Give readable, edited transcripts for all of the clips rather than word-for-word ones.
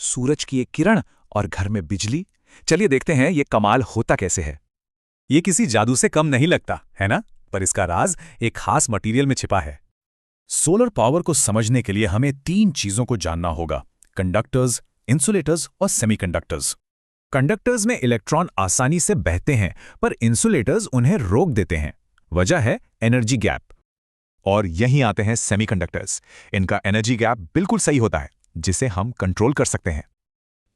सूरज की एक किरण और घर में बिजली। चलिए देखते हैं ये कमाल होता कैसे है। ये किसी जादू से कम नहीं लगता, है ना? पर इसका राज एक खास मटेरियल में छिपा है। सोलर पावर को समझने के लिए हमें 3 चीजों को जानना होगा: कंडक्टर्स, इंसुलेटर्स और सेमीकंडक्टर्स। कंडक्टर्स में इलेक्ट्रॉन आसानी से बहते हैं, पर इंसुलेटर्स उन्हें रोक देते हैं। वजह है एनर्जी गैप। और यहीं आते हैं सेमीकंडक्टर्स। इनका एनर्जी गैप बिल्कुल सही होता है, जिसे हम कंट्रोल कर सकते हैं।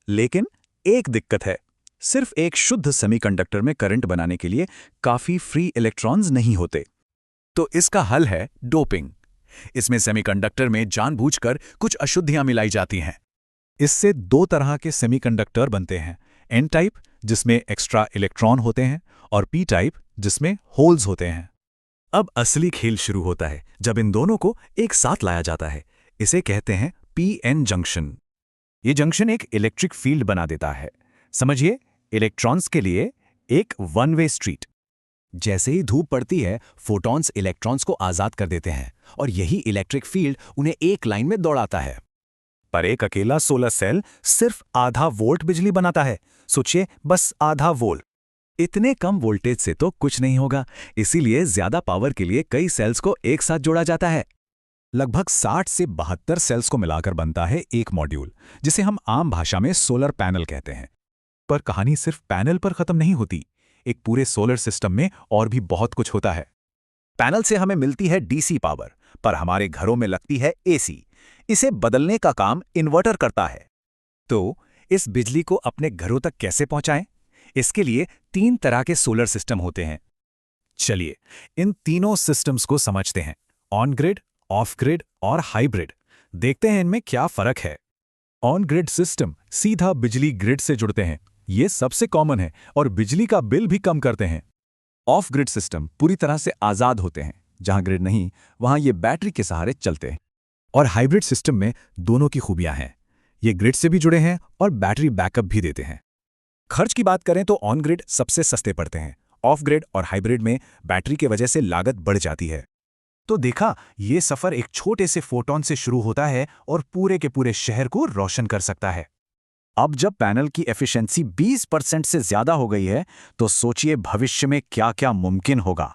लेकिन एक दिक्कत है, सिर्फ एक शुद्ध सेमीकंडक्टर में करंट बनाने के लिए काफी फ्री इलेक्ट्रॉन्स नहीं होते। तो इसका हल है डोपिंग। इसमें सेमीकंडक्टर में जानबूझकर कुछ अशुद्धियां मिलाई जाती हैं। इससे 2 तरह के सेमीकंडक्टर बनते हैं: एन टाइप, जिसमें एक्स्ट्रा इलेक्ट्रॉन होते हैं, और पी टाइप, जिसमें होल्स होते हैं। अब असली खेल शुरू होता है जब इन दोनों को एक साथ लाया जाता है। इसे कहते हैं पीएन जंक्शन। ये जंक्शन एक इलेक्ट्रिक फील्ड बना देता है। समझिए, इलेक्ट्रॉन्स के लिए एक वन वे स्ट्रीट। जैसे ही धूप पड़ती है, फोटॉन्स इलेक्ट्रॉन्स को आजाद कर देते हैं और यही इलेक्ट्रिक फील्ड उन्हें एक लाइन में दौड़ाता है। पर एक अकेला सोलर सेल सिर्फ आधा वोल्ट बिजली बनाता है। सोचिए, बस आधा वोल्ट। इतने कम वोल्टेज से तो कुछ नहीं होगा। इसीलिए ज्यादा पावर के लिए कई सेल्स को एक साथ जोड़ा जाता है। लगभग 60 से 72 सेल्स को मिलाकर बनता है एक मॉड्यूल, जिसे हम आम भाषा में सोलर पैनल कहते हैं। पर कहानी सिर्फ पैनल पर खत्म नहीं होती। एक पूरे सोलर सिस्टम में और भी बहुत कुछ होता है। पैनल से हमें मिलती है डीसी पावर, पर हमारे घरों में लगती है एसी। इसे बदलने का काम इन्वर्टर करता है। तो इस बिजली को अपने घरों तक कैसे पहुंचाएं? इसके लिए 3 तरह के सोलर सिस्टम होते हैं। चलिए इन तीनों सिस्टम्स को समझते हैं: ऑन ग्रिड, ऑफ ग्रिड और हाइब्रिड। देखते हैं इनमें क्या फर्क है। ऑन ग्रिड सिस्टम सीधा बिजली ग्रिड से जुड़ते हैं। ये सबसे कॉमन है और बिजली का बिल भी कम करते हैं। ऑफ ग्रिड सिस्टम पूरी तरह से आजाद होते हैं। जहां ग्रिड नहीं, वहां ये बैटरी के सहारे चलते हैं। और हाइब्रिड सिस्टम में दोनों की खूबियां हैं। ये ग्रिड से भी जुड़े हैं और बैटरी बैकअप भी देते हैं। खर्च की बात करें तो ऑन ग्रिड सबसे सस्ते पड़ते हैं। ऑफ ग्रिड और हाइब्रिड में बैटरी की वजह से लागत बढ़ जाती है। तो देखा, ये सफर एक छोटे से फोटॉन से शुरू होता है और पूरे के पूरे शहर को रोशन कर सकता है। अब जब पैनल की एफिशिएंसी 20% से ज्यादा हो गई है, तो सोचिए भविष्य में क्या क्या मुमकिन होगा।